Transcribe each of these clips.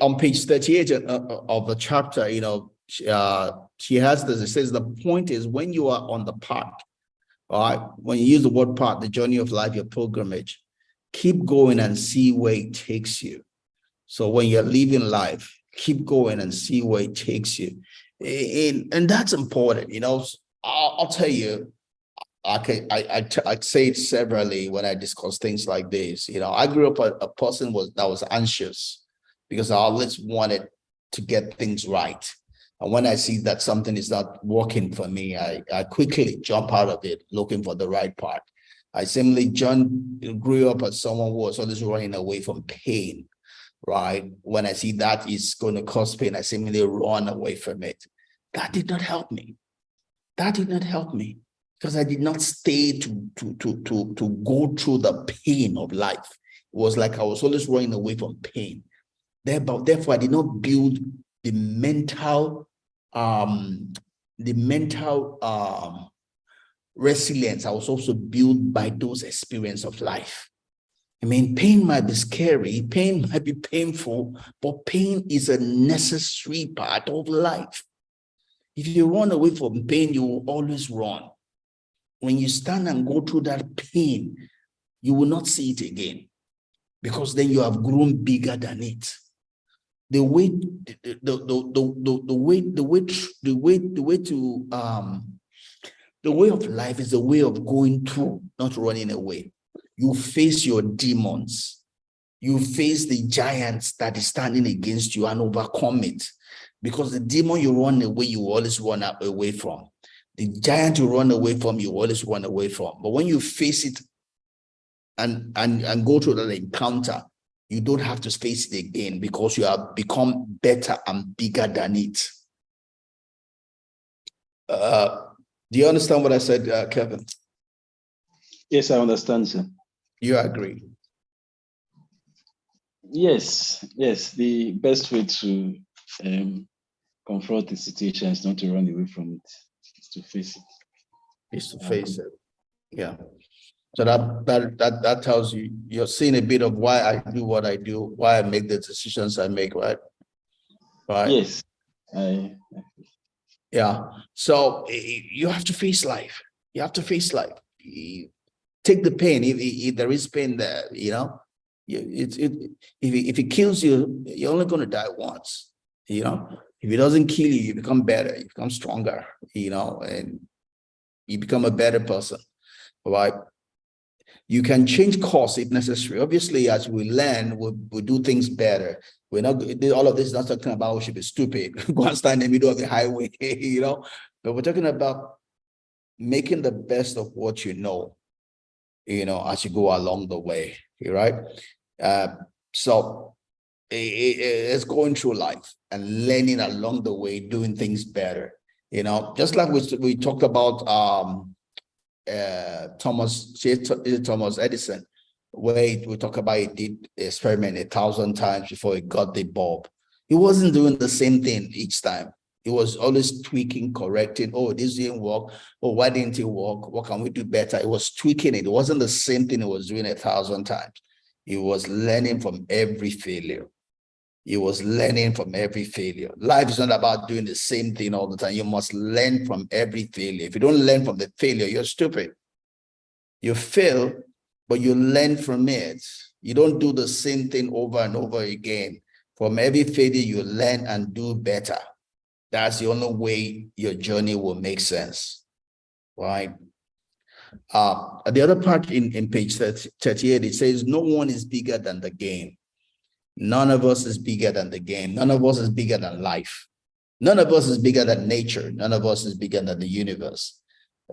on page 38 of the chapter, she has this. It says the point is when you are on the path, all right, when you use the word path, the journey of life, your pilgrimage, keep going and see where it takes you. So when you're living life, keep going and see where it takes you. And that's important. I'll tell you, I say it severally when I discuss things like this. I grew up a person that was anxious because I always wanted to get things right. And when I see that something is not working for me, I quickly jump out of it looking for the right part. I simply grew up as someone who was always running away from pain, right? When I see that is going to cause pain, I simply run away from it. That did not help me. That did not help me because I did not stay to go through the pain of life. It was like I was always running away from pain. Therefore, I did not build the mental resilience. I was also built by those experiences of life. I mean, pain might be scary, pain might be painful, but pain is a necessary part of life. If you run away from pain, you will always run. When you stand and go through that pain, you will not see it again because then you have grown bigger than it. The way of life is a way of going through, not running away. You face your demons. You face the giants that is standing against you and overcome it. Because the demon you run away, you always run away from. The giant you run away from, you always run away from. But when you face it and go through that encounter, you don't have to face it again because you have become better and bigger than it. Do you understand what I said, Kevin? Yes, I understand, sir. You agree? Yes. The best way to confront the situation is not to run away from it, it's to face it. Is to face it. Yeah. So that tells you you're seeing a bit of why I do what I do, why I make the decisions I make, right? Right. Yes. Yeah. So you have to face life. You have to face life. Take the pain. If there is pain there, if it kills you, you're only going to die once. If it doesn't kill you, you become better, you become stronger, and you become a better person, right? You can change course if necessary. Obviously, as we learn, we'll do things better. We're not, all of this is not talking about we should be stupid, go and stand in the middle of the highway, but we're talking about making the best of what you know, as you go along the way, right? So it's going through life and learning along the way, doing things better, just like we talked about Thomas Edison, where we talk about he did the experiment 1,000 times before he got the bulb. He wasn't doing the same thing each time. He was always tweaking, correcting. Oh, this didn't work. Oh, why didn't it work? What can we do better? It was tweaking it. It wasn't the same thing he was doing 1,000 times. He was learning from every failure. He was learning from every failure. Life is not about doing the same thing all the time. You must learn from every failure. If you don't learn from the failure, you're stupid. You fail, but you learn from it. You don't do the same thing over and over again. From every failure, you learn and do better. That's the only way your journey will make sense, right? The other part in page 38, it says, no one is bigger than the game. None of us is bigger than the game. None of us is bigger than life. None of us is bigger than nature. None of us is bigger than the universe,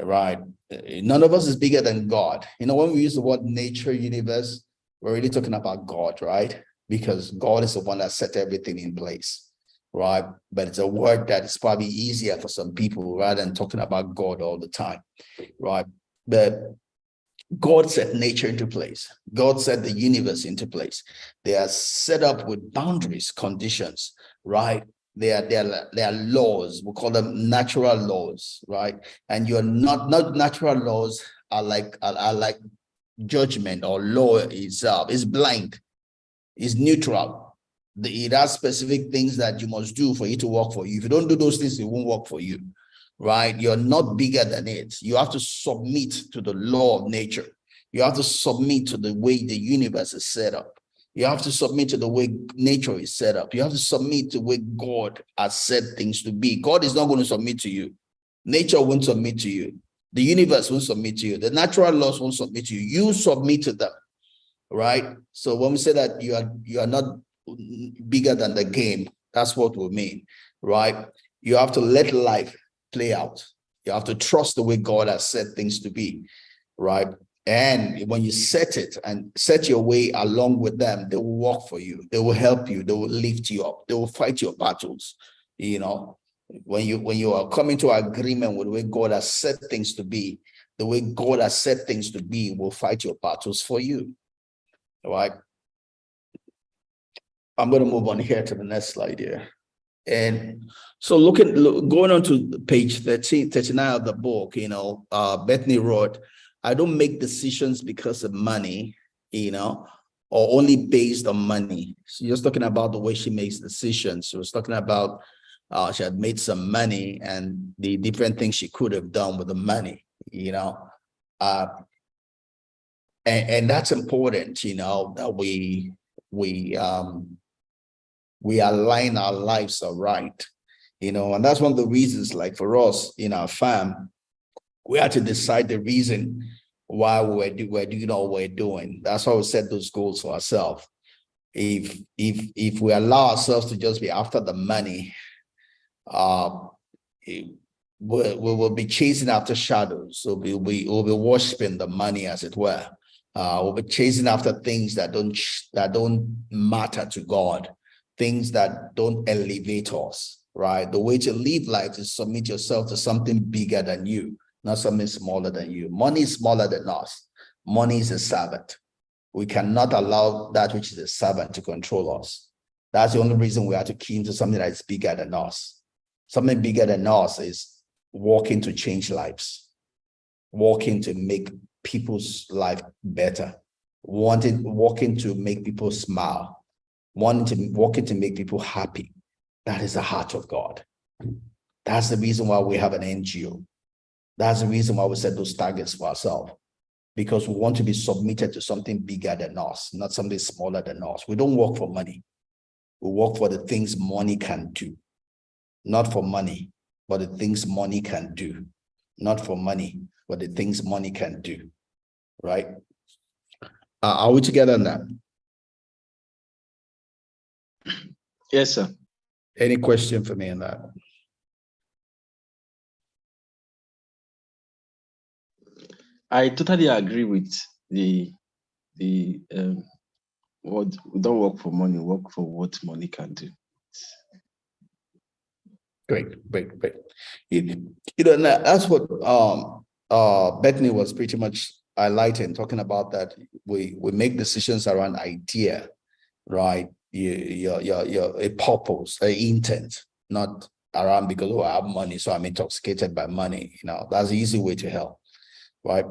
right? None of us is bigger than God. When we use the word nature, universe, we're really talking about God, right? Because God is the one that set everything in place, right? But it's a word that is probably easier for some people rather than talking about God all the time, right? But God set nature into place. God set the universe into place. They are set up with boundaries, conditions, right? They are laws. We call them natural laws, right? And you're not natural laws are like judgment or law is blind, is neutral. It has specific things that you must do for it to work for you. If you don't do those things, it won't work for you, right? You're not bigger than it. You have to submit to the law of nature. You have to submit to the way the universe is set up. You have to submit to the way nature is set up. You have to submit to the way God has set things to be. God is not going to submit to you. Nature won't submit to you. The universe won't submit to you. The natural laws won't submit to you. You submit to them, right? So when we say that you are not bigger than the game, that's what we mean, right? You have to let life play out. You have to trust the way God has set things to be, right? And when you set it and set your way along with them, they will work for you. They will help you. They will lift you up. They will fight your battles. You know, when you are coming to agreement with the way God has set things to be, the way God has set things to be will fight your battles for you. All right. I'm going to move on here to the next slide here. And so going on to page 39 of the book, Bethany wrote, I don't make decisions because of money, or only based on money. She's just talking about the way she makes decisions. She was talking about she had made some money and the different things she could have done with the money, and that's important, that we align our lives right, and that's one of the reasons, like for us in our farm, we had to decide the reason why we're doing all we're doing. That's why we set those goals for ourselves. If we allow ourselves to just be after the money, we will be chasing after shadows. So we'll be worshiping the money, as it were. We'll be chasing after things that don't matter to God, things that don't elevate us, right? The way to live life is submit yourself to something bigger than you, not something smaller than you. Money is smaller than us. Money is a servant. We cannot allow that which is a servant to control us. That's the only reason we have to key into something that is bigger than us. Something bigger than us is working to change lives, working to make people's life better, working to make people smile, working to make people happy. That is the heart of God. That's the reason why we have an NGO. That's the reason why we set those targets for ourselves, because we want to be submitted to something bigger than us, not something smaller than us. We don't work for money. We work for the things money can do, not for money, but the things money can do, not for money, but the things money can do, right? Are we together on that? Yes, sir. Any question for me on that? I totally agree with what we don't work for money, work for what money can do. Great. That's what Bethany was pretty much highlighting, talking about that we make decisions around idea, right? Your a purpose, an intent, not around because I have money, so I'm intoxicated by money. That's the easy way to hell, right?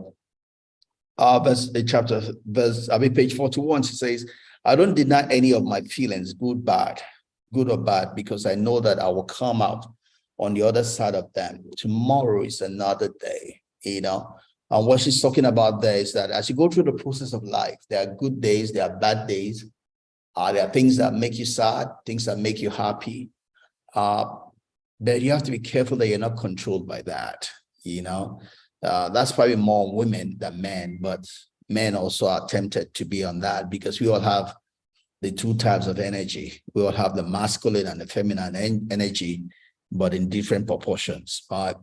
Page 41, she says, I don't deny any of my feelings, good or bad, because I know that I will come out on the other side of them. Tomorrow is another day, And what she's talking about there is that as you go through the process of life, there are good days, there are bad days. There are things that make you sad, things that make you happy. But you have to be careful that you're not controlled by that, That's probably more women than men, but men also are tempted to be on that because we all have the two types of energy. We all have the masculine and the feminine energy, but in different proportions. Right?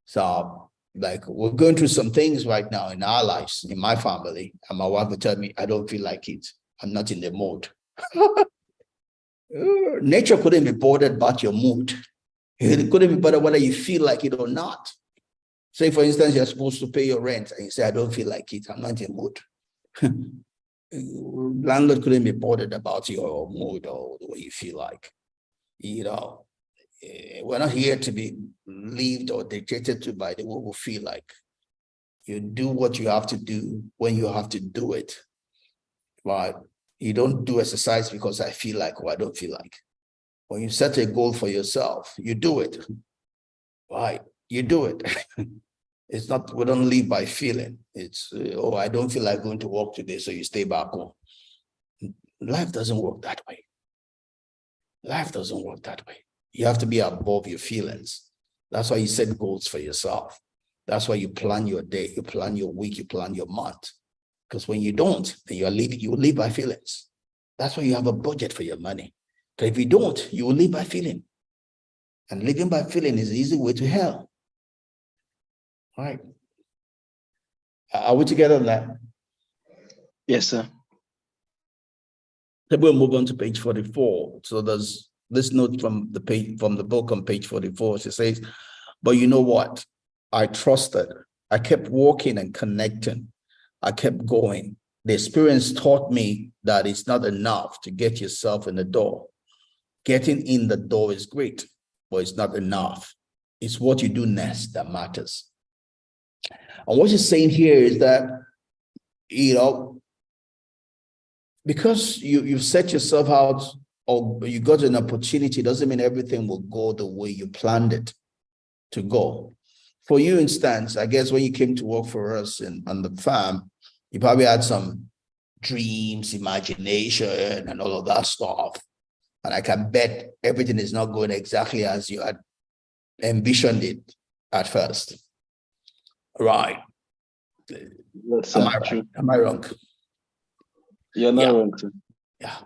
So, like, we're going through some things right now in our lives, in my family, and my wife will tell me, I don't feel like it. I'm not in the mood. Nature couldn't be bothered about your mood. It couldn't be bothered whether you feel like it or not. Say, for instance, you're supposed to pay your rent and you say, I don't feel like it. I'm not in the mood. Landlord couldn't be bothered about your mood or the way you feel like. We're not here to be lived or dictated to by the way we feel like. You do what you have to do when you have to do it. Right? You don't do exercise because I feel like or I don't feel like. When you set a goal for yourself, you do it. Right? You do it. It's not, we don't live by feeling. It's, oh, I don't feel like going to work today, so you stay back home. Life doesn't work that way. Life doesn't work that way. You have to be above your feelings. That's why you set goals for yourself. That's why you plan your day, you plan your week, you plan your month. Because when you don't, then you live by feelings. That's why you have a budget for your money. Because if you don't, you will live by feeling. And living by feeling is the easy way to hell. All right. Are we together on that? Yes, sir. Then we'll move on to page 44. So there's this note from the page, from the book on page 44. She says, but you know what? I trusted. I kept walking and connecting. I kept going. The experience taught me that it's not enough to get yourself in the door. Getting in the door is great, but it's not enough. It's what you do next that matters. And what she's saying here is that, you know, because you've set yourself out or you got an opportunity, doesn't mean everything will go the way you planned it to go. For you, instance, I guess when you came to work for us on the farm, you probably had some dreams, imagination, and all of that stuff. And I can bet everything is not going exactly as you had envisioned it at first. Right. Yes, sir. Am I right? Am I wrong? You're not wrong, sir. Yeah.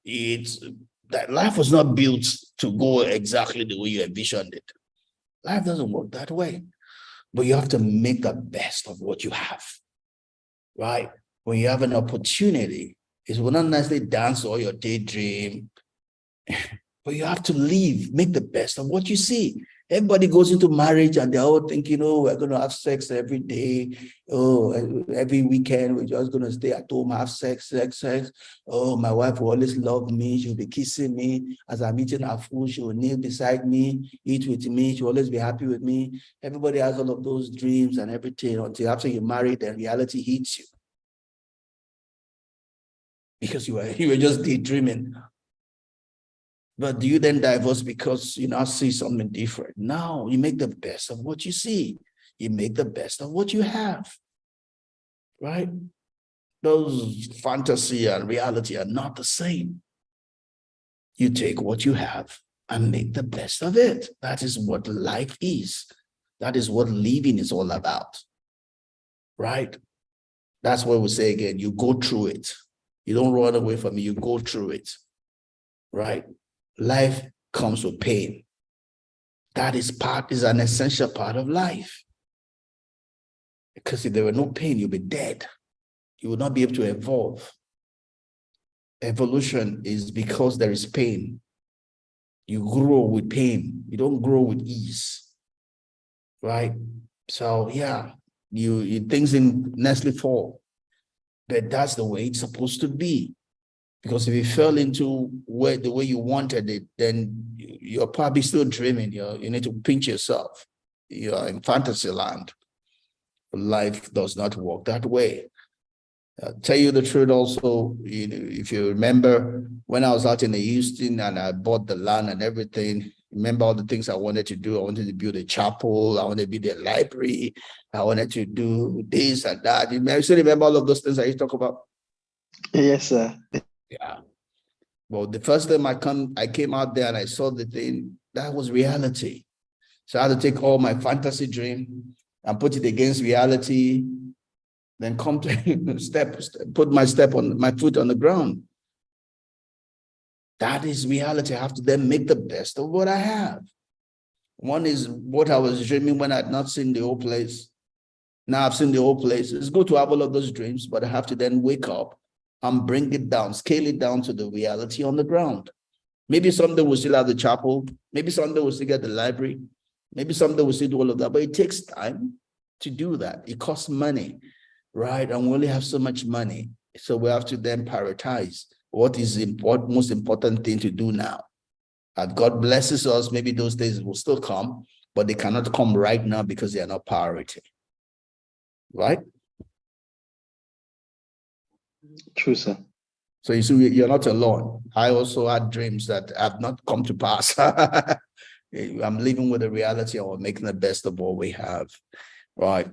It's that life was not built to go exactly the way you envisioned it. Life doesn't work that way. But you have to make the best of what you have. Right? When you have an opportunity, it will not necessarily dance or your daydream, but you have to live, make the best of what you see. Everybody goes into marriage and they're all thinking, oh, we're going to have sex every day. Oh, every weekend, we're just going to stay at home, have sex. Oh, my wife will always love me. She'll be kissing me. As I'm eating her food, she will kneel beside me, eat with me. She'll always be happy with me. Everybody has all of those dreams and everything until after you're married, then reality hits you. Because you were just daydreaming. But do you then divorce because you now see something different? No, you make the best of what you see. You make the best of what you have, right? Those fantasy and reality are not the same. You take what you have and make the best of it. That is what life is. That is what living is all about, right? That's what we say again, you go through it. You don't run away from it, you go through it, right? Life comes with pain. That is an essential part of life. Because if there were no pain, you'll be dead. You will not be able to evolve. Evolution is because there is pain. You grow with pain. You don't grow with ease. Right? So yeah, you things in Nestle fall. But that's the way it's supposed to be. Because if you fell into the way you wanted it, then you're probably still dreaming. You need to pinch yourself. You're in fantasy land. Life does not work that way. Tell you the truth also, if you remember, when I was out in Houston and I bought the land and everything, remember all the things I wanted to do. I wanted to build a chapel. I wanted to build a library. I wanted to do this and that. You still remember all of those things I used to talk about? Yes, sir. Yeah. Well, the first time I came out there and I saw the thing, that was reality. So I had to take all my fantasy dream and put it against reality, then come to put my foot on the ground. That is reality. I have to then make the best of what I have. One is what I was dreaming when I had not seen the whole place. Now I've seen the whole place. It's good to have all of those dreams, but I have to then wake up and bring it down, scale it down to the reality on the ground. Maybe someday we'll still have the chapel. Maybe someday we'll still get the library. Maybe someday we'll still do all of that. But it takes time to do that. It costs money, right? And we only have so much money. So we have to then prioritize what is most important thing to do now. And God blesses us. Maybe those days will still come, but they cannot come right now because they are not priority. Right? True, sir. So you see, you're not alone. I also had dreams that have not come to pass. I'm living with the reality of making the best of what we have, right?